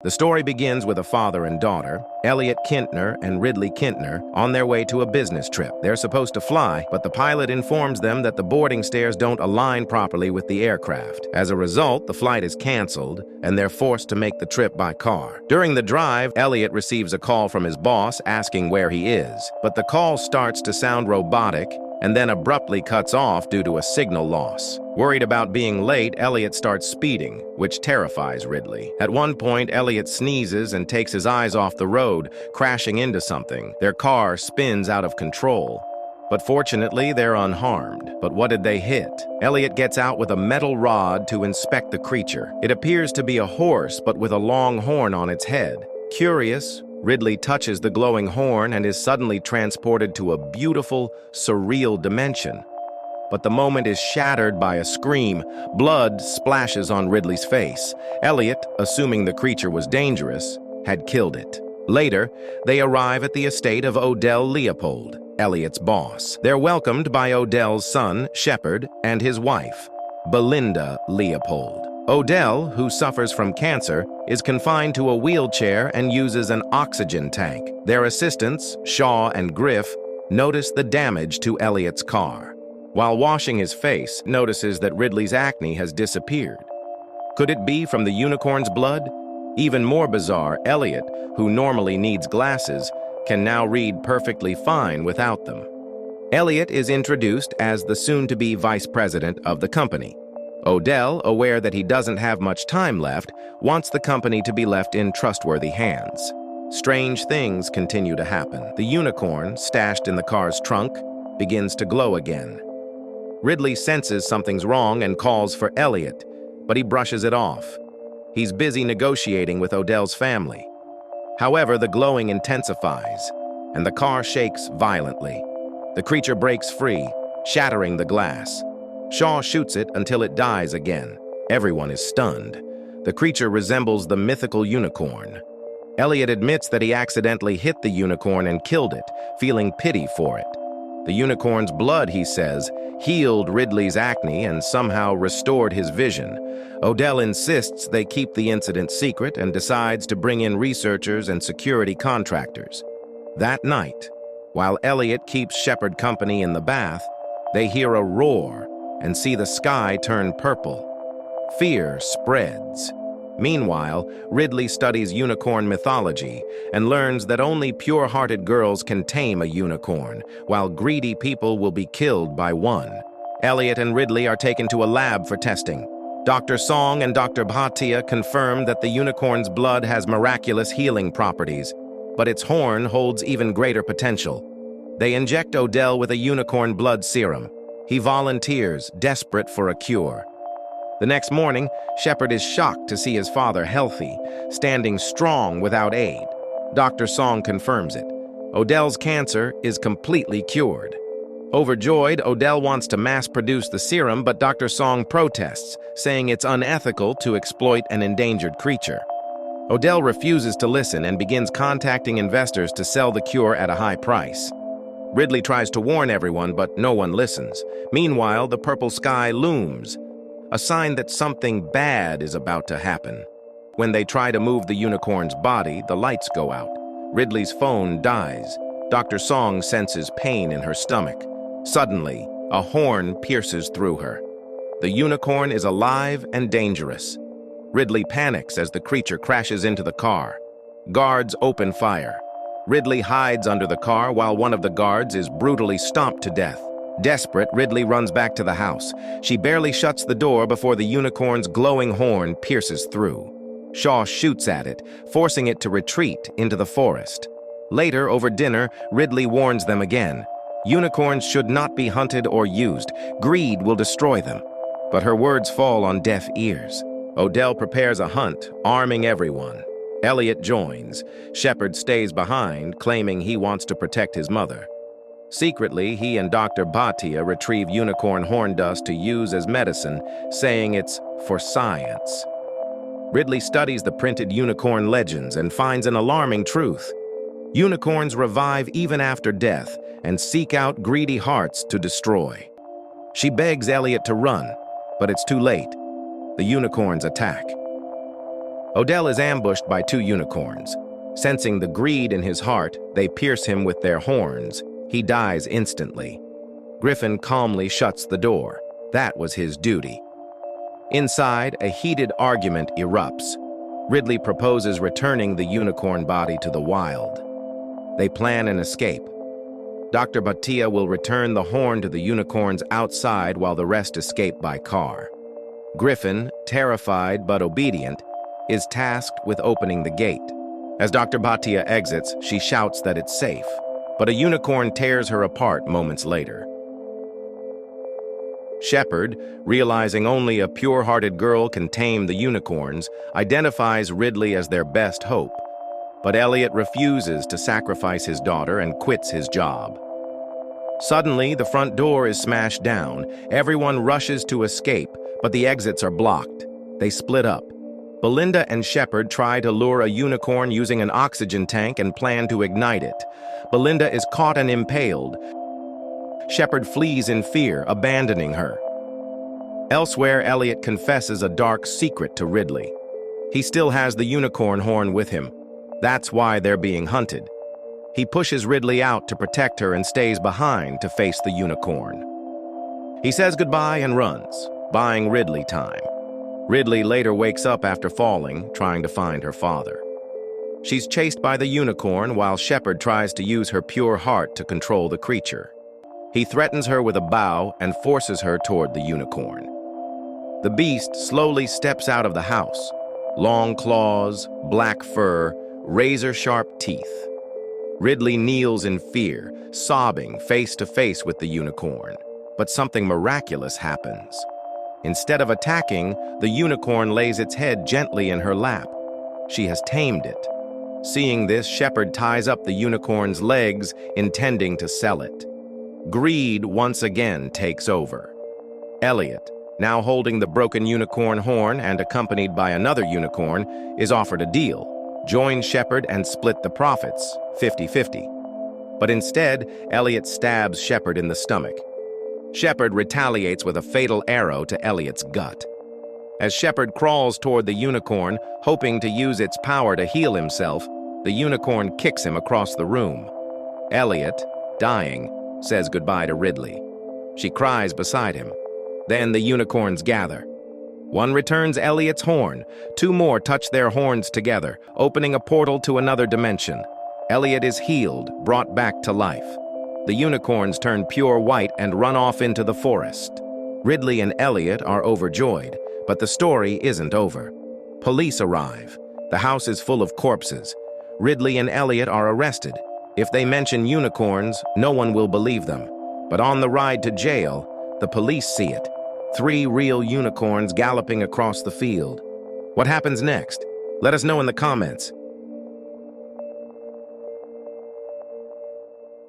The story begins with a father and daughter, Elliot Kintner and Ridley Kintner, on their way to a business trip. They're supposed to fly, but the pilot informs them that the boarding stairs don't align properly with the aircraft. As a result, the flight is canceled, and they're forced to make the trip by car. During the drive, Elliot receives a call from his boss asking where he is, but the call starts to sound robotic and then abruptly cuts off due to a signal loss. Worried about being late, Elliot starts speeding, which terrifies Ridley. At one point, Elliot sneezes and takes his eyes off the road, crashing into something. Their car spins out of control. But fortunately, they're unharmed. But what did they hit? Elliot gets out with a metal rod to inspect the creature. It appears to be a horse, but with a long horn on its head. Curious, Ridley touches the glowing horn and is suddenly transported to a beautiful, surreal dimension. But the moment is shattered by a scream. Blood splashes on Ridley's face. Elliot, assuming the creature was dangerous, had killed it. Later, they arrive at the estate of Odell Leopold, Elliot's boss. They're welcomed by Odell's son, Shepard, and his wife, Belinda Leopold. Odell, who suffers from cancer, is confined to a wheelchair and uses an oxygen tank. Their assistants, Shaw and Griff, notice the damage to Elliot's car. While washing his face, notices that Ridley's acne has disappeared. Could it be from the unicorn's blood? Even more bizarre, Elliot, who normally needs glasses, can now read perfectly fine without them. Elliot is introduced as the soon-to-be vice president of the company. Odell, aware that he doesn't have much time left, wants the company to be left in trustworthy hands. Strange things continue to happen. The unicorn, stashed in the car's trunk, begins to glow again. Ridley senses something's wrong and calls for Elliot, but he brushes it off. He's busy negotiating with Odell's family. However, the glowing intensifies, and the car shakes violently. The creature breaks free, shattering the glass. Shaw shoots it until it dies again. Everyone is stunned. The creature resembles the mythical unicorn. Elliot admits that he accidentally hit the unicorn and killed it, feeling pity for it. The unicorn's blood, he says, healed Ridley's acne and somehow restored his vision. Odell insists they keep the incident secret and decides to bring in researchers and security contractors. That night, while Elliot keeps Shepard company in the bath, they hear a roar and see the sky turn purple. Fear spreads. Meanwhile, Ridley studies unicorn mythology and learns that only pure-hearted girls can tame a unicorn, while greedy people will be killed by one. Elliot and Ridley are taken to a lab for testing. Dr. Song and Dr. Bhatia confirm that the unicorn's blood has miraculous healing properties, but its horn holds even greater potential. They inject Odell with a unicorn blood serum. He volunteers, desperate for a cure. The next morning, Shepard is shocked to see his father healthy, standing strong without aid. Dr. Song confirms it. Odell's cancer is completely cured. Overjoyed, Odell wants to mass-produce the serum, but Dr. Song protests, saying it's unethical to exploit an endangered creature. Odell refuses to listen and begins contacting investors to sell the cure at a high price. Ridley tries to warn everyone, but no one listens. Meanwhile, the purple sky looms, a sign that something bad is about to happen. When they try to move the unicorn's body, the lights go out. Ridley's phone dies. Dr. Song senses pain in her stomach. Suddenly, a horn pierces through her. The unicorn is alive and dangerous. Ridley panics as the creature crashes into the car. Guards open fire. Ridley hides under the car while one of the guards is brutally stomped to death. Desperate, Ridley runs back to the house. She barely shuts the door before the unicorn's glowing horn pierces through. Shaw shoots at it, forcing it to retreat into the forest. Later, over dinner, Ridley warns them again. Unicorns should not be hunted or used. Greed will destroy them. But her words fall on deaf ears. Odell prepares a hunt, arming everyone. Elliot joins. Shepard stays behind, claiming he wants to protect his mother. Secretly, he and Dr. Bhatia retrieve unicorn horn dust to use as medicine, saying it's for science. Ridley studies the printed unicorn legends and finds an alarming truth. Unicorns revive even after death and seek out greedy hearts to destroy. She begs Elliot to run, but it's too late. The unicorns attack. Odell is ambushed by two unicorns. Sensing the greed in his heart, they pierce him with their horns. He dies instantly. Griffin calmly shuts the door. That was his duty. Inside, a heated argument erupts. Ridley proposes returning the unicorn body to the wild. They plan an escape. Dr. Bhatia will return the horn to the unicorns outside while the rest escape by car. Griffin, terrified but obedient, is tasked with opening the gate. As Dr. Bhatia exits, she shouts that it's safe, but a unicorn tears her apart moments later. Shepard, realizing only a pure-hearted girl can tame the unicorns, identifies Ridley as their best hope. But Elliot refuses to sacrifice his daughter and quits his job. Suddenly, the front door is smashed down. Everyone rushes to escape, but the exits are blocked. They split up. Belinda and Shepard try to lure a unicorn using an oxygen tank and plan to ignite it. Belinda is caught and impaled. Shepard flees in fear, abandoning her. Elsewhere, Elliot confesses a dark secret to Ridley. He still has the unicorn horn with him. That's why they're being hunted. He pushes Ridley out to protect her and stays behind to face the unicorn. He says goodbye and runs, buying Ridley time. Ridley later wakes up after falling, trying to find her father. She's chased by the unicorn while Shepard tries to use her pure heart to control the creature. He threatens her with a bow and forces her toward the unicorn. The beast slowly steps out of the house. Long claws, black fur, razor-sharp teeth. Ridley kneels in fear, sobbing face to face with the unicorn. But something miraculous happens. Instead of attacking, the unicorn lays its head gently in her lap. She has tamed it. Seeing this, Shepard ties up the unicorn's legs, intending to sell it. Greed once again takes over. Elliot, now holding the broken unicorn horn and accompanied by another unicorn, is offered a deal. Join Shepard and split the profits, 50-50. But instead, Elliot stabs Shepard in the stomach. Shepard retaliates with a fatal arrow to Elliot's gut. As Shepard crawls toward the unicorn, hoping to use its power to heal himself, the unicorn kicks him across the room. Elliot, dying, says goodbye to Ridley. She cries beside him. Then the unicorns gather. One returns Elliot's horn. Two more touch their horns together, opening a portal to another dimension. Elliot is healed, brought back to life. The unicorns turn pure white and run off into the forest. Ridley and Elliot are overjoyed, but the story isn't over. Police arrive. The house is full of corpses. Ridley and Elliot are arrested. If they mention unicorns, no one will believe them. But on the ride to jail, the police see it. 3 real unicorns galloping across the field. What happens next? Let us know in the comments.